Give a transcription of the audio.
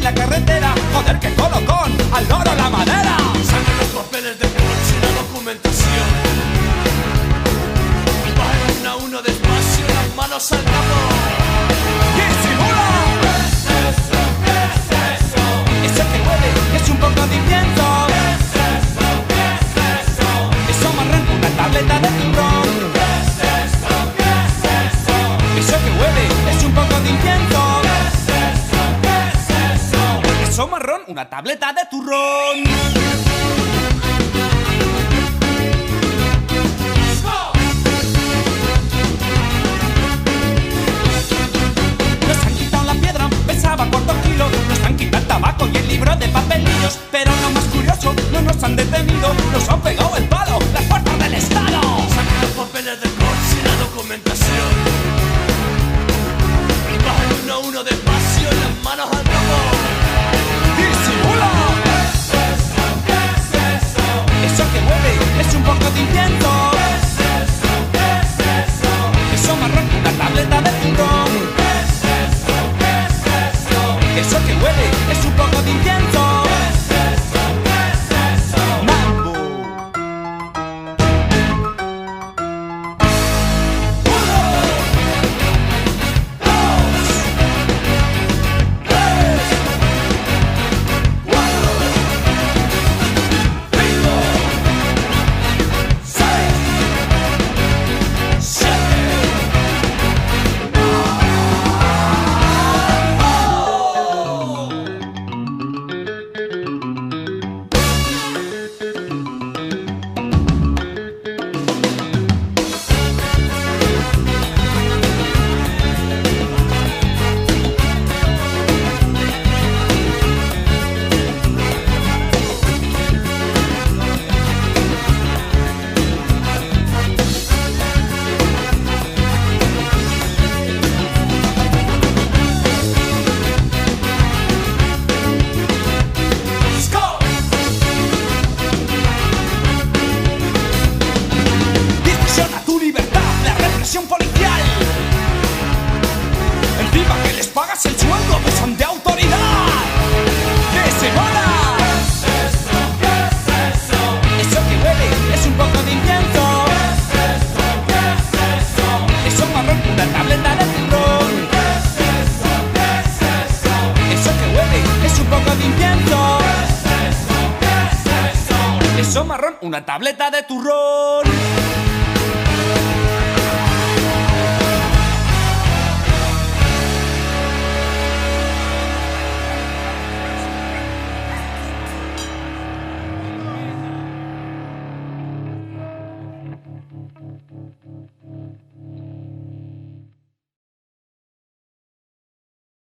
la carretera. Joder, que colocón, al loro la madera. Saca los papeles de coche y la documentación. Baja uno a uno despacio, las manos al capó. ¡Disimula! ¿Qué es eso? ¿Qué es eso? Eso que huele es un poco de incienso. ¿Qué es eso? ¿Qué es eso? Eso marrón, una tableta de turrón. ¿Qué es eso? ¿Qué es eso? Eso que huele es un poco de incienso. ¿Qué es eso? ¿Qué es eso? Eso marrón, una tableta de turrón. Nos han quitado la piedra, pesaba 4 kilos. Nos han quitado el tabaco y el libro de papelillos. Pero lo más curioso, no nos han detenido. Nos han pegado el palo, las puertas del Estado. Saca los papeles de coche y la documentación. Baja uno a uno despacio, las manos al capó. ¡Disimula! ¿Qué es eso? ¿Qué es eso? Eso que huele es un poco de incienso. ¿Qué es eso? ¿Qué es eso? Eso marrón, una tableta de turrón. ¿Qué es eso? ¿Qué es eso? Eso que huele es un poco de incienso. ¿Qué es eso? ¿Qué es eso? Mambo. Discusión a tu libertad, la represión policial. Encima que les pagas el sueldo, abusan de autoridad. ¡Que se mola! ¿Qué es eso? ¿Qué es eso? Eso que huele es un poco de incienso. ¿Qué es eso? ¿Qué es eso? Eso marrón, una tableta de turrón. ¿Qué es eso? ¿Qué es eso? Eso que huele es un poco de incienso. ¿Qué es eso? ¿Qué es eso? Eso marrón, una tableta de turrón.